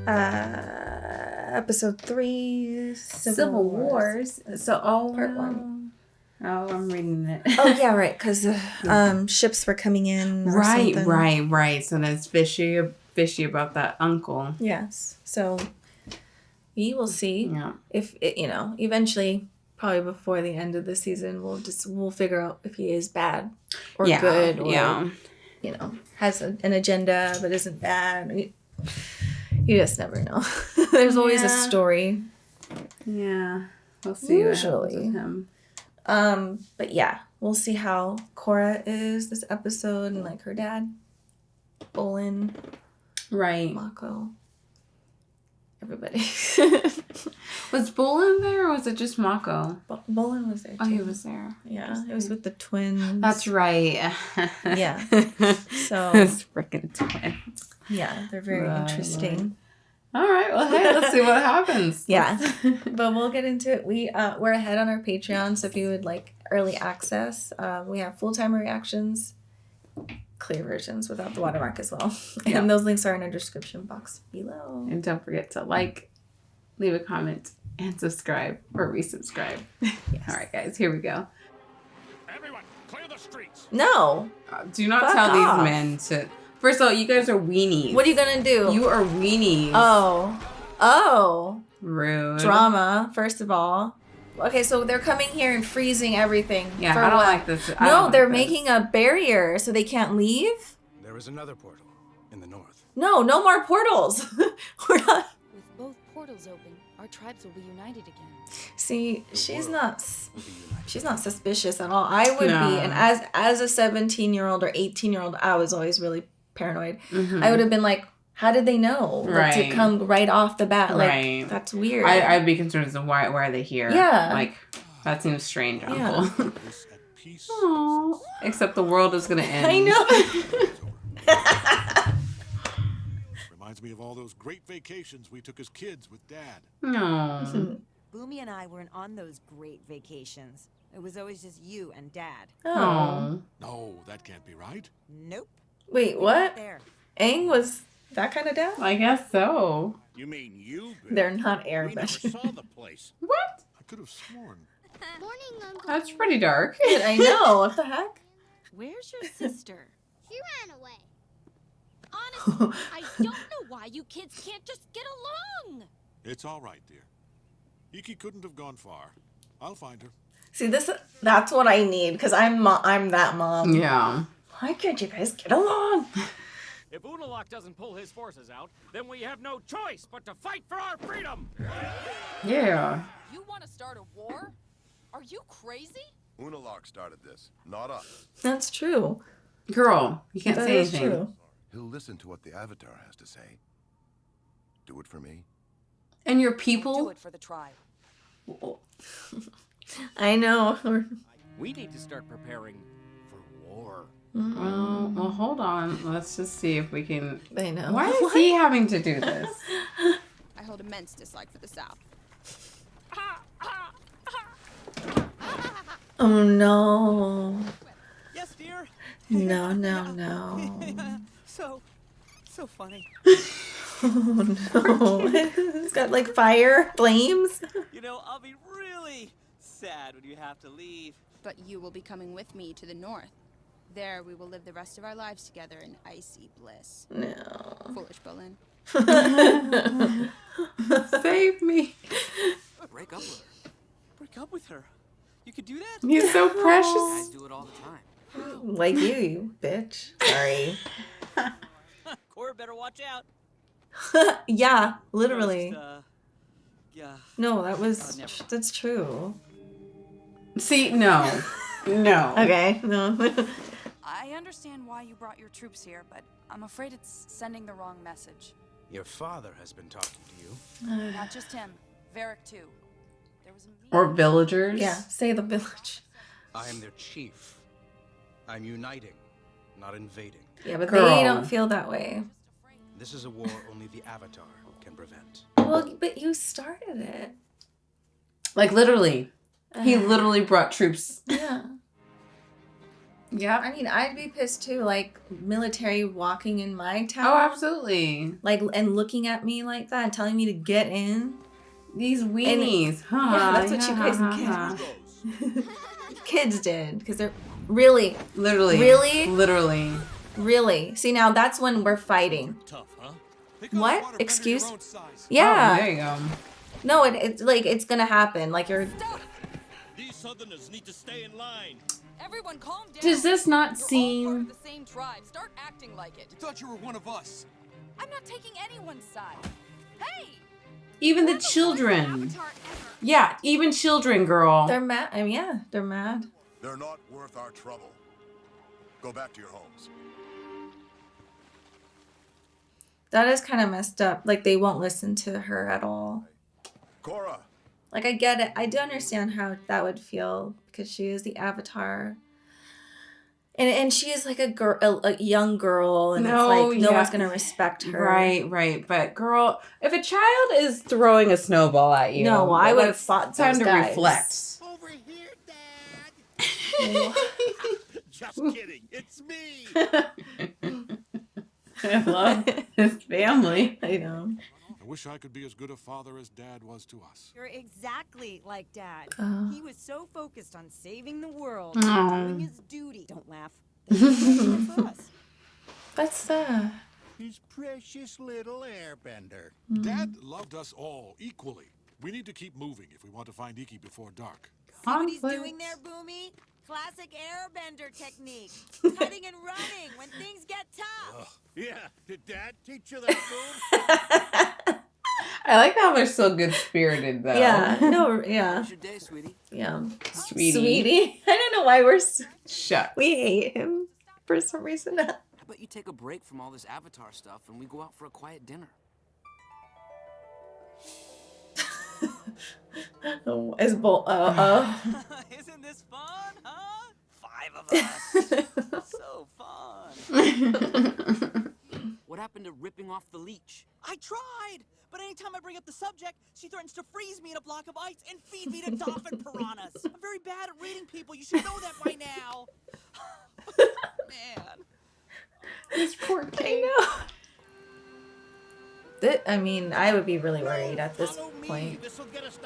Episode 3, Civil Wars. So, Part 1. Oh, I'm reading it. Oh, yeah, right, because ships were coming in or Right. something. So that's fishy about that uncle. Yes. So we will see. Yeah. If it, eventually, probably before the end of the season, we'll figure out if he is bad or good or has an agenda but isn't bad. You just never know. There's always a story. Yeah. We'll see Usually. what happens with him. But yeah, we'll see how Korra is this episode and like her dad, Bolin, right, Mako, everybody. Was Bolin there or was it just Mako? Bolin was there too. Oh, he was there. Yeah, it was with the twins. That's right. Yeah. So it's freaking twins. Yeah, they're very interesting. All right, well, hey, let's see what happens. Yeah, but we'll get into it. We're ahead on our Patreon, so if you would like early access, we have full-time reactions, clear versions without the watermark as well. Yeah. And those links are in our description box below. And don't forget to leave a comment, and subscribe or resubscribe. Yes. All right, guys, here we go. Everyone, clear the streets. No. Do not tell these men to... First of all, you guys are weenies. What are you going to do? You are weenies. Oh. Rude. Drama, first of all. Okay, so they're coming here and freezing everything. Yeah, for I don't what? like this. No, they're making a barrier so they can't leave. There is another portal in the north. No more portals. We're not... With both portals open, our tribes will be united again. See, she's not suspicious at all. I would be, and as a 17-year-old or 18-year-old, I was always really paranoid. Mm-hmm. I would have been like, how did they know? Like, to come right off the bat. Like, that's weird. I'd be concerned as to why are they here? Yeah. Like, that seems strange, Uncle. Yeah. Aww. Except the world is going to end. I know. Reminds me of all those great vacations we took as kids with Dad. No. Boomy and I weren't on those great vacations. It was always just you and Dad. Oh. No, that can't be right. Nope. Wait, what? There. Aang was that kind of dad? I guess so. You mean you? Bill? They're not We never airbenders. saw the place. What? I could have sworn. Morning, Uncle. That's pretty dark. I know. What the heck? Where's your sister? She ran away. Honestly, I don't know why you kids can't just get along. It's all right, dear. Iki couldn't have gone far. I'll find her. See, that's what I need, because I'm that mom. Yeah. Why can't you guys get along? If Unalaq doesn't pull his forces out, then we have no choice but to fight for our freedom! Yeah. You want to start a war? Are you crazy? Unalaq started this, not us. That's true. Girl, you can't That say is anything. true. He'll listen to what the Avatar has to say. Do it for me. And your Do people? it for the tribe. I know. We need to start preparing for war. Well, hold on. Let's just see if we can... I know. Why is he having to do this? I hold immense dislike for the South. Oh no. Yes, dear. No. So funny. Oh no. It's got like fire, flames. You know, I'll be really sad when you have to leave. But you will be coming with me to the north. There we will live the rest of our lives together in icy bliss. No. Foolish Bolin. Save me. Break up with her. Break up with her. You could do that? He's so Guys precious. do it all the time. Like you bitch. Sorry. Korra better watch out. Yeah, literally. Yeah. No, never. that's true. See, no. No. Okay, no. I understand why you brought your troops here, but I'm afraid it's sending the wrong message. Your father has been talking to you. Not just him. Varric too. There was a meeting. Or villagers. Yeah, say the village. I am their chief. I'm uniting, not invading. Yeah, but Girl. they don't feel that way. This is a war only the Avatar can prevent. Well, but you started it. Like, literally. He literally brought troops. Yeah. Yeah. I mean, I'd be pissed too, like military walking in my town. Oh, absolutely. Like, and looking at me like that and telling me to get in. These weenies, huh? Yeah, that's what you guys get. Kids did, because they're really, really. See, now that's when we're fighting. Tough, huh? What? Excuse? Yeah. Oh, there you go. No, it's like it's gonna happen. Like you're. These Southerners need to stay in line. Everyone calm down. Does this not You're seem? all part of the same tribe. Start acting like it. We thought you were one of us. I'm not taking anyone's side. Hey! Even the children. Yeah, even children, girl. They're mad. I mean, yeah, they're mad. They're not worth our trouble. Go back to your homes. That is kind of messed up. Like they won't listen to her at all. Korra! Like I get it. I do understand how that would feel because she is the Avatar. And she is like a young girl, and it's like no one's gonna respect her. Right. But girl, if a child is throwing a snowball at you, no, I would have fought those time guys. to reflect. Over here, Dad. Just kidding. It's me. I love his family. I know. I wish I could be as good a father as Dad was to us. You're exactly like Dad. He was so focused on saving the world, doing his duty. Don't laugh. For us. That's sad. His precious little airbender. Dad loved us all equally. We need to keep moving if we want to find Iki before dark. See what he's doing there, Boomy? Classic airbender technique. Cutting and running when things get tough. Yeah, did Dad teach you that move? I like how they're so good spirited though. Yeah. No. Yeah. How's your day, sweetie? Yeah. Sweetie. I don't know why Shucks. we hate him for some reason. How about you take a break from all this Avatar stuff and we go out for a quiet dinner? Isn't this fun, huh? 5 of us. So fun. What happened to ripping off the leech? I tried, but anytime I bring up the subject, she threatens to freeze me in a block of ice and feed me to dolphin piranhas. I'm very bad at reading people. You should know that by now. Man. This poor kid. I mean, I would be really worried at this point.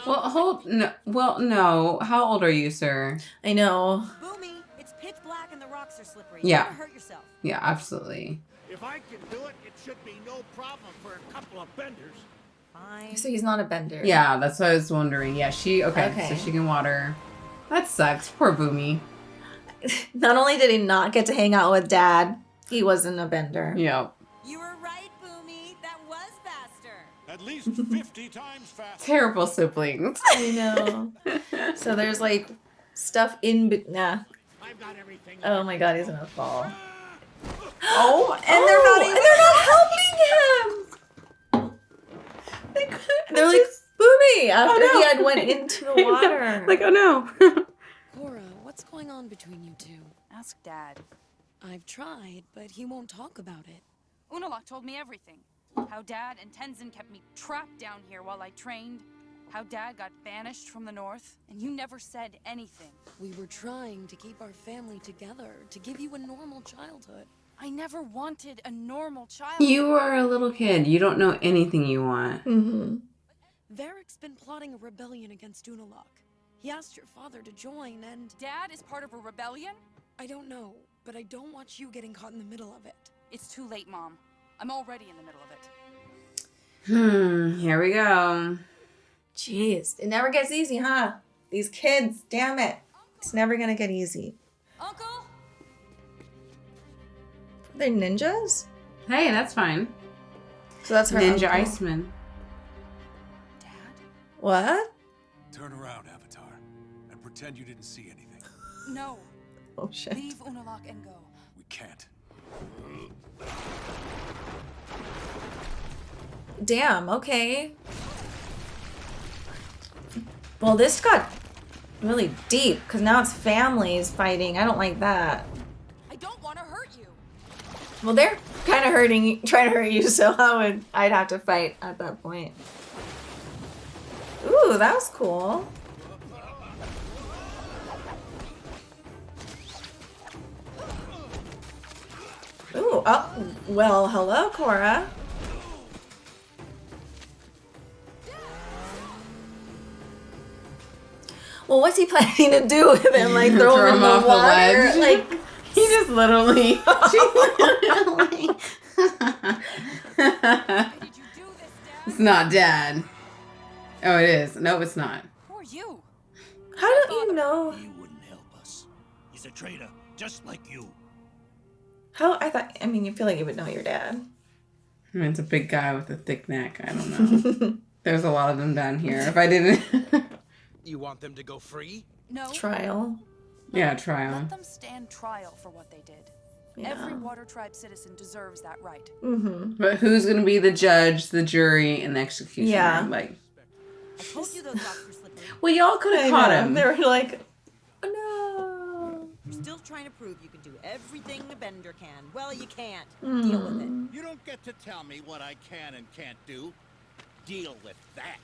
No. How old are you, sir? I know. Boomy, it's pitch black and the rocks are slippery. Yeah. You're gonna hurt yourself. Yeah, absolutely. If I can do it, it should be no problem for a couple of benders. Fine. So he's not a bender. Yeah, that's what I was wondering. Yeah, okay. So she can water. That sucks. Poor Boomy. Not only did he not get to hang out with Dad, he wasn't a bender. Yep. You were right, Boomy. That was faster. At least 50 times faster. Terrible siblings. I know. So there's like stuff nah. I've got everything. Oh my God, he's gonna fall. Oh, And they're not helping him. They're like, Boomy, after he had went into the water. Like, oh no. Korra, what's going on between you two? Ask Dad. I've tried, but he won't talk about it. Unalaq told me everything. How Dad and Tenzin kept me trapped down here while I trained. How Dad got banished from the north. And you never said anything. We were trying to keep our family together, to give you a normal childhood. I never wanted a normal childhood. You are a little kid. You don't know anything you want. Mm-hmm. Varric's been plotting a rebellion against Unalaq. He asked your father to join, and... Dad is part of a rebellion? I don't know, but I don't want you getting caught in the middle of it. It's too late, Mom. I'm already in the middle of it. Here we go. Jeez, it never gets easy, huh? These kids, damn it. It's never gonna get easy. Uncle? They're ninjas? Hey, that's fine. So that's her Ninja uncle. Iceman. Dad? What? Turn around, Avatar, and pretend you didn't see anything. No. Oh shit. Leave Unalaq and go. We can't. Damn, okay. Well, this got really deep because now it's families fighting. I don't like that. I don't want to hurt you. Well, they're kind of trying to hurt you, so I'd have to fight at that point. Ooh, that was cool. Ooh, oh, well, hello, Korra. Well, what's he planning to do with him? Like, throw him in the water? Like, he just literally... It's not Dad. Oh, it is. No, it's not. Who are you? How don't you know? He wouldn't help us. He's a traitor, just like you. How? I mean, you feel like you would know your dad. I mean, it's a big guy with a thick neck. I don't know. There's a lot of them down here. If I didn't... You want them to go free? No. Trial. Yeah, trial. Let them stand trial for what they did. Yeah. Every Water Tribe citizen deserves that right. Mm-hmm. But who's going to be the judge, the jury, and the executioner? Yeah. Like, I told you those rocks were slippery. well, y'all could have caught him. They were like, oh, no. You're still trying to prove you can do everything a bender can. Well, you can't. Deal with it. You don't get to tell me what I can and can't do. Deal with that.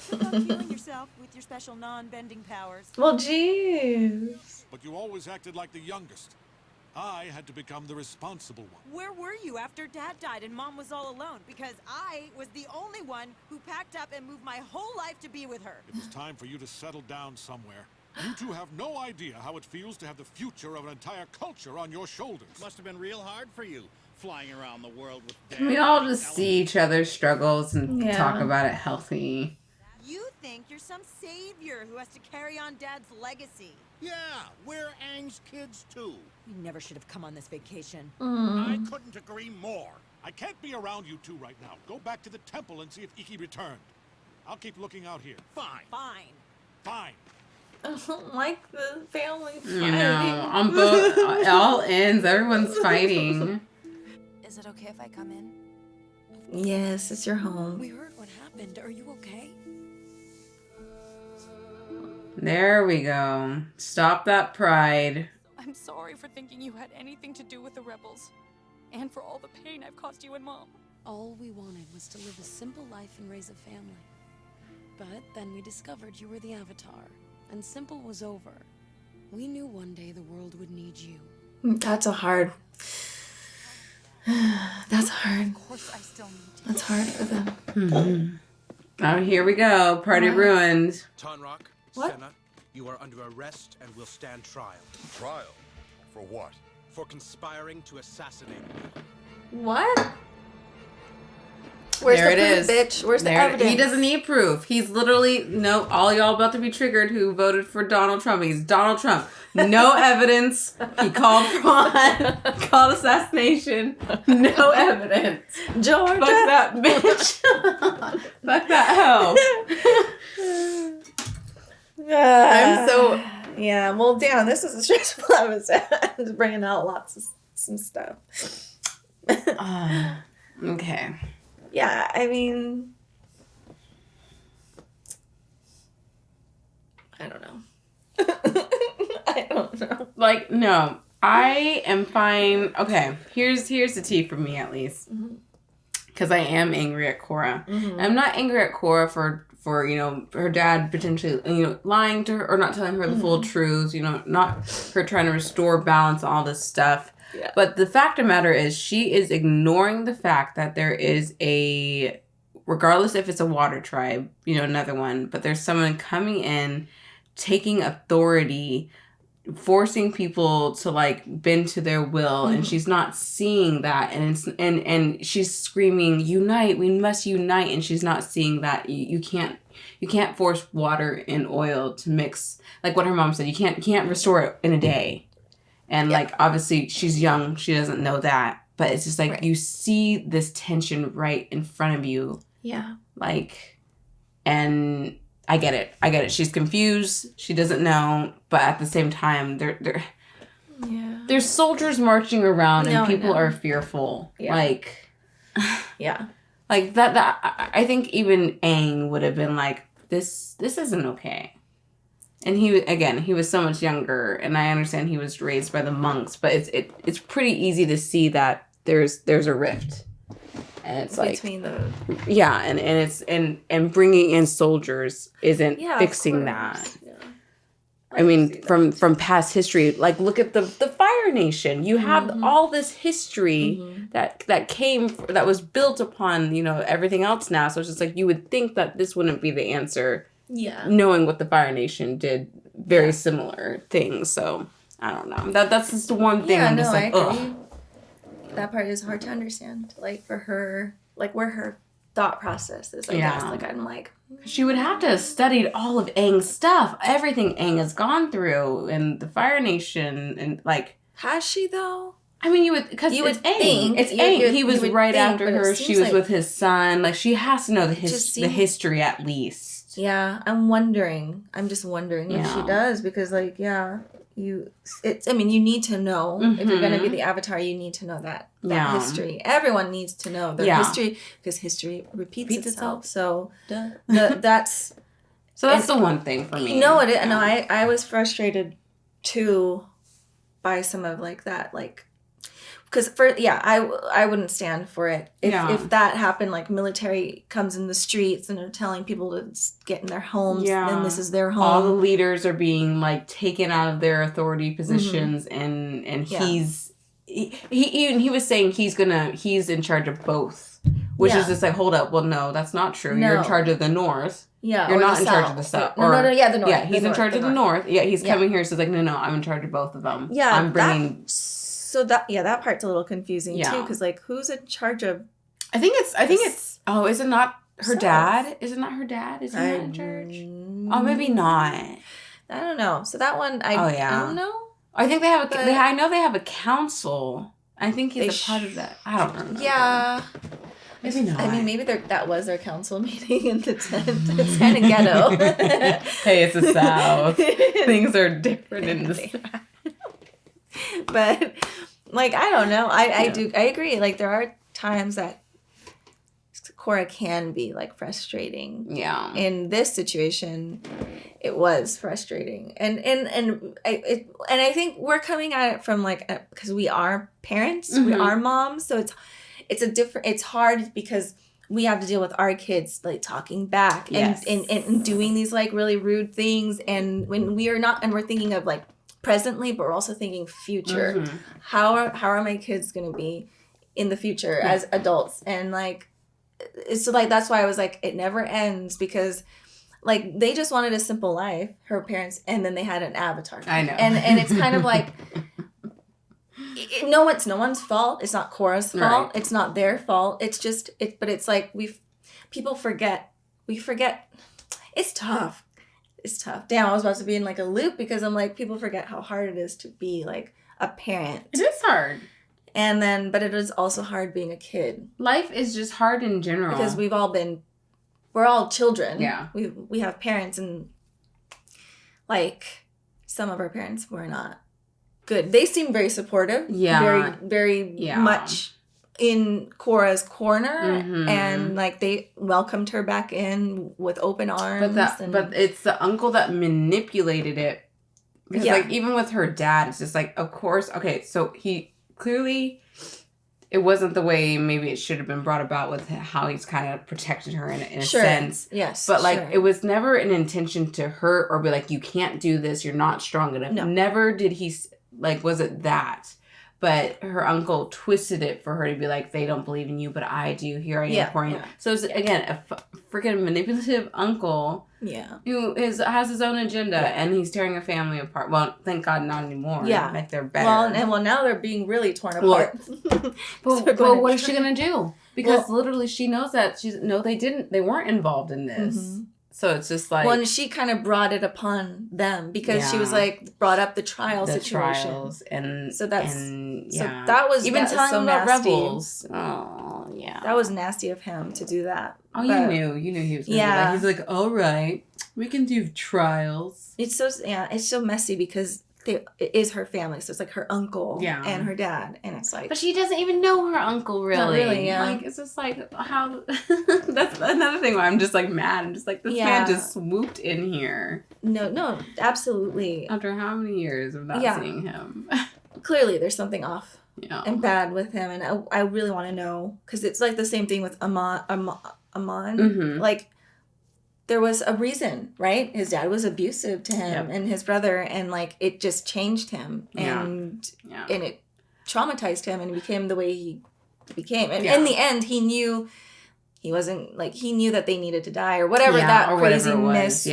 Good luck healing yourself with your special non-bending powers. Well, jeez. But you always acted like the youngest. I had to become the responsible one. Where were you after Dad died and Mom was all alone? Because I was the only one who packed up and moved my whole life to be with her. It was time for you to settle down somewhere. You two have no idea how it feels to have the future of an entire culture on your shoulders. Must have been real hard for you, flying around the world with Dad. Can we all just see each other's struggles and Yeah. talk about it healthy? You think you're some savior who has to carry on Dad's legacy. Yeah, we're Aang's kids too. You never should have come on this vacation. I couldn't agree more. I can't be around you two right now. Go back to the temple and see if Iki returned. I'll keep looking out here. Fine. Fine. Fine. I don't like the family fighting. You know, on both, all ends, everyone's fighting. Is it okay if I come in? Yes, it's your home. We heard what happened. Are you okay? There we go. Stop that pride. I'm sorry for thinking you had anything to do with the rebels. And for all the pain I've caused you and Mom. All we wanted was to live a simple life and raise a family. But then we discovered you were the Avatar, and simple was over. We knew one day the world would need you. That's a hard. That's hard. Of course I still need you. That's hard for them. Mm-hmm. Oh, here we go. Party ruined. Tonrock, What? Senna, you are under arrest and will stand trial. Trial? For what? For conspiring to assassinate me. What? Where's There the it proof, is. bitch? Where's the There evidence? He doesn't need proof. He's literally, no, all y'all about to be triggered who voted for Donald Trump. He's Donald Trump. No evidence. He called fraud. Called assassination. No evidence. Georgia. Fuck that bitch. Fuck that hoe. I'm so... Yeah, well, damn, this is a stressful episode. It's bringing out lots of some stuff. Okay. Yeah, I mean, I don't know. I don't know. Like, no, I am fine. Okay, here's the tea for me, at least. Because I am angry at Korra. I'm not angry at Korra for, you know, her dad potentially, you know, lying to her or not telling her the full truths, you know, not her trying to restore balance, all this stuff. Yeah. But the fact of the matter is she is ignoring the fact that there is a, regardless if it's a water tribe, you know, another one, but there's someone coming in, taking authority, forcing people to like bend to their will, and she's not seeing that, and it's and she's screaming, unite, we must unite, and she's not seeing that you can't force water and oil to mix, like what her mom said, you can't restore it in a day. And like obviously she's young, she doesn't know that, but it's just like you see this tension right in front of you. Yeah. Like, and I get it. She's confused. She doesn't know. But at the same time, there's soldiers marching around and people are fearful. Yeah. Like, yeah. Like that, I think even Aang would have been like, this isn't okay. And he was so much younger, and I understand he was raised by the monks, but it's pretty easy to see that there's a rift. And it's between like and it's bringing in soldiers isn't fixing that. I mean, from past history, like look at the Fire Nation. You have all this history that was built upon, you know, everything else now. So it's just like you would think that this wouldn't be the answer. Yeah. Knowing what the Fire Nation did very similar things. So I don't know. That's just the one thing I'm just like, I agree. That part is hard to understand. Like for her, like where her thought process is, I guess. Like I'm like, she would have to have studied all of Aang's stuff, everything Aang has gone through, and the Fire Nation, and like. Has she though? I mean, you would Aang. Think it's Aang. He was right after her. She was with his son. Like she has to know the history at least. Yeah, I'm just wondering if she does, because like you need to know if you're going to be the Avatar, you need to know that history. Everyone needs to know their history, because history repeats itself. So that's the one thing for me. No, I was frustrated too by some of like that, like, because I wouldn't stand for it if that happened. Like military comes in the streets and are telling people to get in their homes, and this is their home. All the leaders are being like taken out of their authority positions, and he was saying he's in charge of both, which is just like, hold up, well no, that's not true. You're in charge of the North. Yeah, you're not in charge of the South. The North. Yeah, he's in charge of the North. Yeah, he's coming here, so it's like, no, I'm in charge of both of them. Yeah, I'm bringing. So that part's a little confusing too, because like who's in charge of? I think it's. Oh, is it not her dad? Is it not her dad? Is he not in charge? Oh, maybe not. I don't know. So that one, I don't know. I think they have. I know they have a council. I think he's a part of that. I don't remember. Yeah. Maybe not. I mean, maybe that was their council meeting in the tent. It's kind of ghetto. Hey, it's the South. Things are different in the South. But like, I don't know. I agree. Like there are times that Korra can be like frustrating. Yeah. In this situation, it was frustrating, and I think we're coming at it from like because we are parents, we are moms, so it's hard because we have to deal with our kids like talking back and doing these like really rude things, and when we are not, and we're thinking of like presently, but we're also thinking future. How are my kids going to be in the future as adults? And like, so like, that's why I was like, it never ends, because like they just wanted a simple life, her parents, and then they had an Avatar. I know. And it's kind of like, it's no one's fault. It's not Korra's fault. Right. It's not their fault. It's just, but it's like, people forget. We forget. It's tough. It's tough. Damn, I was about to be in like a loop, because I'm like, people forget how hard it is to be like a parent. It is hard. But it is also hard being a kid. Life is just hard in general. Because we're all children. Yeah. We have parents, and like some of our parents were not good. They seem very supportive. Yeah. Very, very much in Korra's corner, and like they welcomed her back in with open arms. But it's the uncle that manipulated it, because like even with her dad, it's just like, of course, okay, so he clearly, it wasn't the way maybe it should have been brought about with how he's kind of protected her in a sense. Yes, but like it was never an intention to hurt or be like, you can't do this, you're not strong enough. No. Never did he like, was it that? But her uncle twisted it for her to be like, they don't believe in you, but I do. Here I am pouring. Yeah. So it's, again, a freaking manipulative uncle who has his own agenda, and he's tearing a family apart. Well, thank God not anymore. Yeah. Like, they're better. Well, now they're being really torn apart. But what is she going to do? Because literally she knows that. They weren't involved in this. Mm-hmm. So it's just like... Well, and she kind of brought it upon them, because she was like, brought up the trial situation. Trials and... So that's... And, so that was... Even telling so them about nasty. Rebels. Oh, yeah. That was nasty of him to do that. Oh, but, you knew he was going to do that. He's like, all right, we can do trials. It's so messy, because it is her family. So it's like her uncle and her dad. And it's like... But she doesn't even know her uncle, really. Not really, yeah. Like, it's just like, how... That's another thing where I'm just like mad. I'm just like, this man just swooped in here. No, absolutely. After how many years of not seeing him? Clearly, there's something off and bad with him. And I really want to know. Because it's like the same thing with Amon. Mm-hmm. Like, there was a reason, right? His dad was abusive to him and his brother, and like it just changed him, and it traumatized him, and he became the way he became. And in the end, he knew he wasn't like he knew that they needed to die or whatever that or craziness.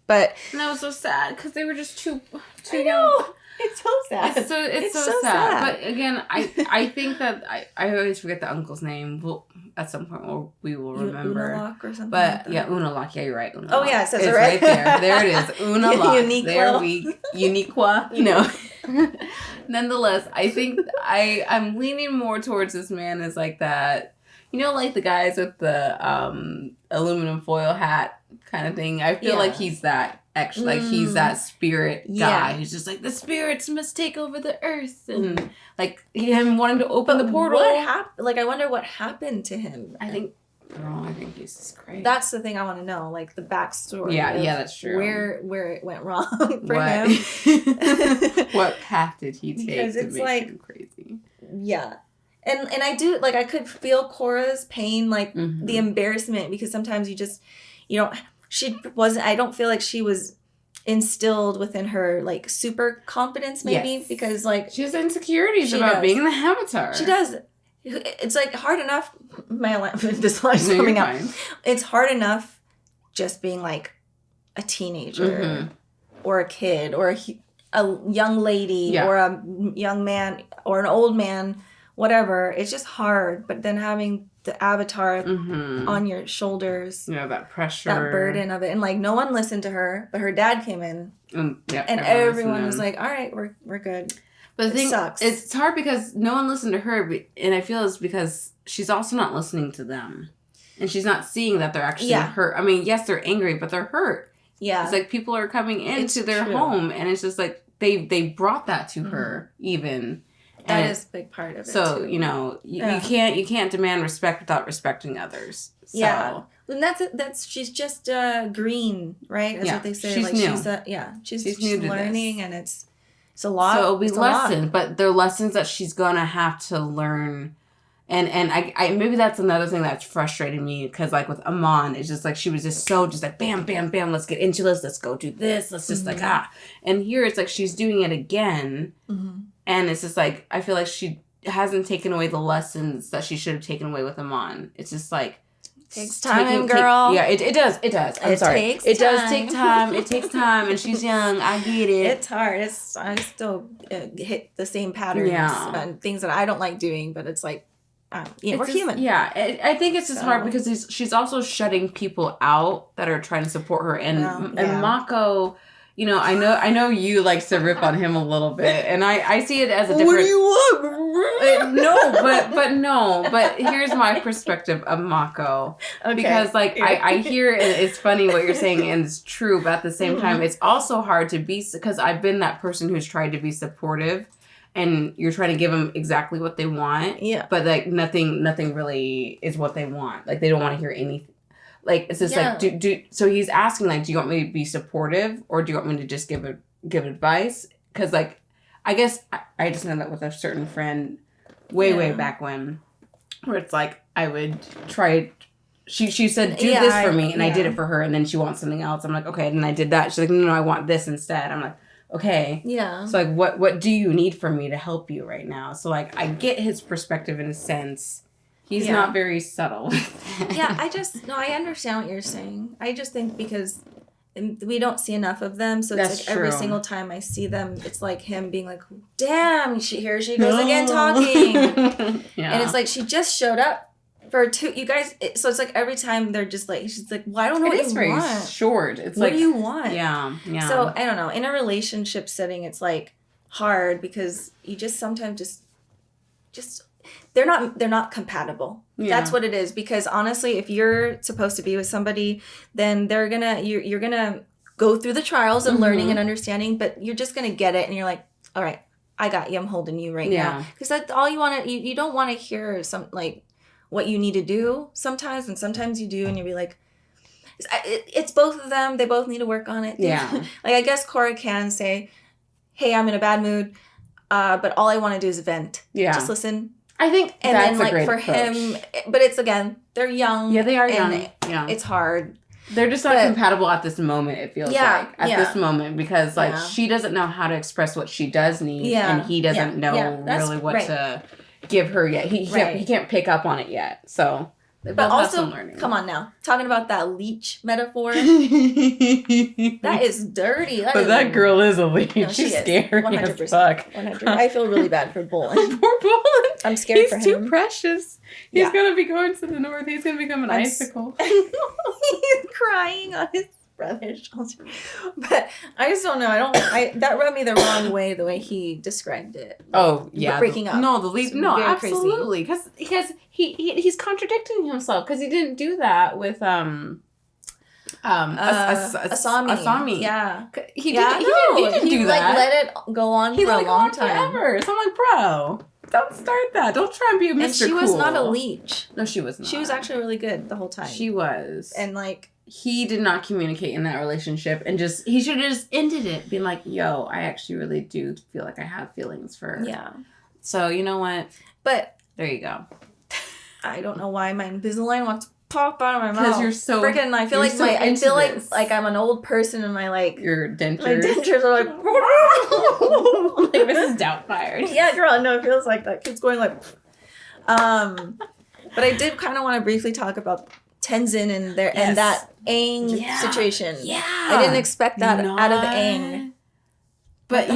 But and that was so sad because they were just too young. It's so sad. It's so sad. But again, I think that I always forget the uncle's name. Well, at some point we will remember. Unalak or something. But like Unalak. Yeah, you're right. Unalak. Oh yeah, it says it's it right there. There it is. Unalak. There we Uniqua. Nonetheless, I think I'm leaning more towards this man as like that. Like the guys with the aluminum foil hat kind of thing. I feel like he's that. Actually, like he's that spirit guy who's just like the spirits must take over the earth, and like him wanting to open the portal. What happened? Like I wonder what happened to him. I think he's just crazy. That's the thing I want to know, like the backstory. Yeah, that's true. Where it went wrong for him. What path did he take to make him crazy? Yeah. And I do like I could feel Korra's pain, like the embarrassment, because sometimes I don't feel like she was instilled within her like super confidence maybe because like she has insecurities about being the Avatar. She does. It's like hard enough. This line's coming out. It's hard enough just being like a teenager or a kid or a young lady or a young man or an old man, whatever. It's just hard. But then having the Avatar on your shoulders. That pressure. That burden of it. And like no one listened to her, but her dad came in. And everyone was like, all right, we're good. But the thing sucks. It's hard because no one listened to her, and I feel it's because she's also not listening to them. And she's not seeing that they're actually hurt. I mean, yes, they're angry, but they're hurt. Yeah. It's like people are coming into their home, and it's just like they brought that to her even. That is a big part of it. So, too. You can't demand respect without respecting others. So. Yeah. And that's she's just green, right? That's what they say. She's like new. She's new to learning, and it's a lot. So it'll be lessons, but they're lessons that she's gonna have to learn. And I maybe that's another thing that's frustrating me because like with Amon, it's just like she was just so just like bam, bam, bam, let's get into this, let's go do this, let's just like And here it's like she's doing it again. And it's just like, I feel like she hasn't taken away the lessons that she should have taken away with Amon. It's just like... It takes time, girl. It does. It does take time. It takes time, and she's young. I get it. It's hard. I still hit the same patterns and things that I don't like doing, but it's like, we're human. Yeah, I think it's just hard because she's also shutting people out that are trying to support her. And Mako... I know you like to rip on him a little bit, and I see it as a different... What do you want? But here's my perspective of Mako. Okay. Because like I hear it's funny what you're saying, and it's true, but at the same time, it's also hard to be, because I've been that person who's tried to be supportive, and you're trying to give them exactly what they want. Yeah. But like nothing really is what they want. Like they don't want to hear anything. Like, it's just like, so he's asking, like, do you want me to be supportive or do you want me to just give advice? Because, like, I guess I just know that with a certain friend way back when, where it's like, I would try, she said, do this for me, and I did it for her, and then she wants something else. I'm like, okay, and then I did that. She's like, no, I want this instead. I'm like, okay. Yeah. So, like, what do you need from me to help you right now? So, like, I get his perspective in a sense. He's not very subtle. I understand what you're saying. I just think because we don't see enough of them, so it's like every single time I see them, it's like him being like, damn, here she goes again talking. And it's like, she just showed up for you guys, so it's like every time they're just like, she's like, well, I don't know what you want. It's short. It's what like, do you want? Yeah. So, I don't know. In a relationship setting, it's like hard because you just sometimes just they're not compatible. Yeah. That's what it is. Because honestly, if you're supposed to be with somebody, then you're gonna go through the trials of learning and understanding, but you're just gonna get it, and you're like, all right, I got you. I'm holding you right now. Because that's all you want to. You don't want to hear some like what you need to do sometimes, and sometimes you do, and you'll be like, it's both of them. They both need to work on it. Yeah. Like I guess Korra can say, hey, I'm in a bad mood, but all I want to do is vent. Yeah. Just listen. I think and that's then, a great for approach. Him, but it's again, they're young. Yeah, they are young. It's hard. They're just not compatible at this moment, it feels like. At this moment. Because, like, she doesn't know how to express what she does need. And he doesn't know really what to give her yet. He can't pick up on it yet. So... But also, come on now, talking about that leech metaphor, that is dirty. That girl is a leech. No, she's scary 100%, as fuck. 100%. I feel really bad for Bolin. Poor Bolin. I'm scared for him. He's too precious. He's going to be going to the north. He's going to become an icicle. He's crying on his brother's shoulder. But I just don't know. That rubbed me the wrong way, the way he described it. Oh, yeah. Breaking up. No, the leech. No, absolutely. Because he's contradicting himself because he didn't do that with Asami. Yeah. He didn't do that. Like, let it go on for a long time. Forever. So I'm like, bro, don't start that. Don't try and be a Mr. And she was not a leech. No, she was not. She was actually really good the whole time. She was. And like... He did not communicate in that relationship and he should have just ended it, being like, yo, I actually really do feel like I have feelings for her. Yeah. So, you know what? But... There you go. I don't know why my Invisalign wants to pop out of my mouth. Because you're so... Freaking, I feel like I'm an old person and my, like... Your dentures. My dentures are like... like Mrs. Doubtfire. Yeah, girl, no, it feels like that. It's going like... But I did kind of want to briefly talk about Tenzin and and that Aang situation. Yeah. I didn't expect that out of Aang. But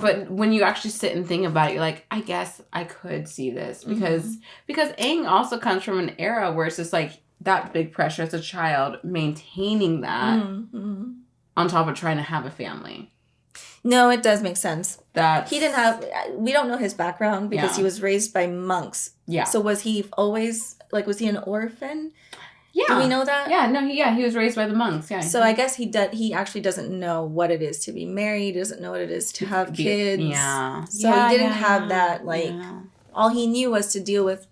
but when you actually sit and think about it, you're like, I guess I could see this because Aang also comes from an era where it's just like that big pressure as a child, maintaining that on top of trying to have a family. No, it does make sense. That he didn't have. We don't know his background because he was raised by monks. Yeah. So was he always like? Was he an orphan? Yeah. Do we know that? Yeah, no, he was raised by the monks, yeah. So I guess he actually doesn't know what it is to be married, doesn't know what it is to have kids. Yeah. So he didn't have that, like, all he knew was to deal with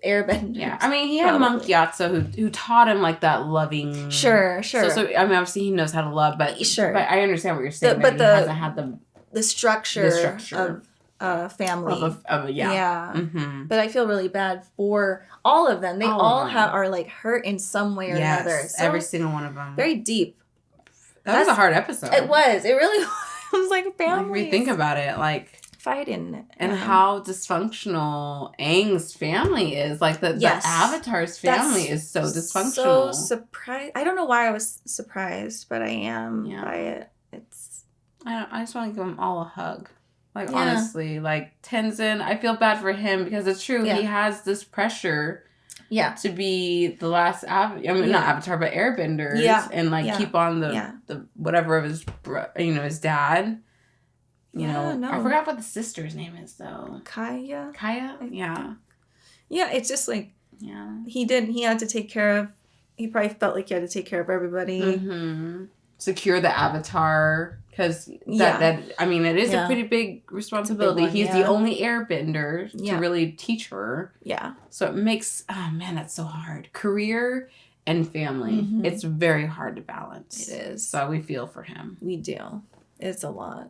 airbenders. Yeah. I mean, he had Monk Gyatso who taught him, like, that loving... Sure. So, I mean, obviously he knows how to love, but... Sure. But I understand what you're saying, but he hasn't had the structure of family. Yeah. Mm-hmm. But I feel really bad for all of them. They all are like hurt in some way or another. So every single one of them. Very deep. That was a hard episode. It was. It really was. It was like a family. Like, we think about it, like fighting and how dysfunctional Aang's family is. Like the Avatar's family is so dysfunctional. So surprised. I don't know why I was surprised, but I am by it. I just want to give them all a hug. Like, honestly, like, Tenzin, I feel bad for him because it's true. Yeah. He has this pressure to be the last, not Avatar, but Airbenders. Yeah. And, like, keep on the whatever of his, his dad. I forgot what the sister's name is, though. Kaya? Yeah. Yeah, it's just, like, he had to take care of, he probably felt like he had to take care of everybody. Mm-hmm. Secure the Avatar. Because it is a pretty big responsibility. He's the only airbender to really teach her. Yeah. So it makes, that's so hard. Career and family. Mm-hmm. It's very hard to balance. It is. So we feel for him. We do. It's a lot.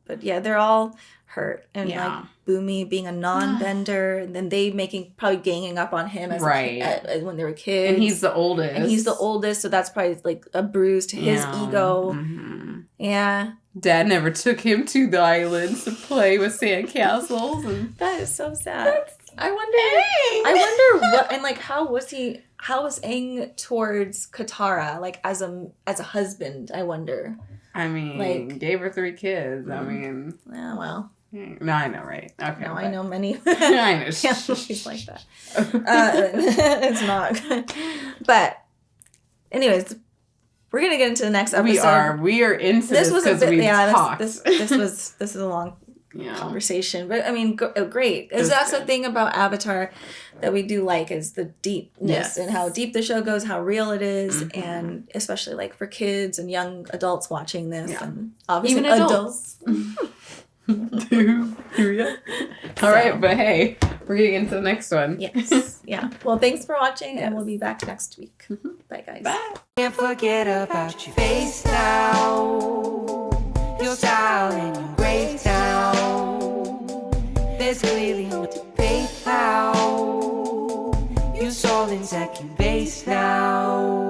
But yeah, they're all hurt. And like Boomy being a non-bender, and then they probably ganging up on him as when they were kids. And he's the oldest. So that's probably like a bruise to his ego. Mm-hmm. Yeah. Dad never took him to the islands to play with sandcastles. And that is so sad. I wonder what, and like, how was Aang towards Katara, like as a husband, I wonder. I mean, like, gave her 3 kids. I mean. Yeah, well. No, I know, right? Okay. No, I know many. I know. She's like that. It's not good. But, anyways, we're going to get into the next episode. We are into this because we've talked. This is a long conversation. But, I mean, great. That's the thing about Avatar that we do like is the deepness and how deep the show goes, how real it is, and especially, like, for kids and young adults watching this. And obviously even adults. Here we go. All right, but hey, we're getting into the next one. Yes. Yeah. Well, thanks for watching, and we'll be back next week. Bye, guys. Bye. Can't forget about your face now, your style and your grace now. There's clearly no debate now. You're solving second base now.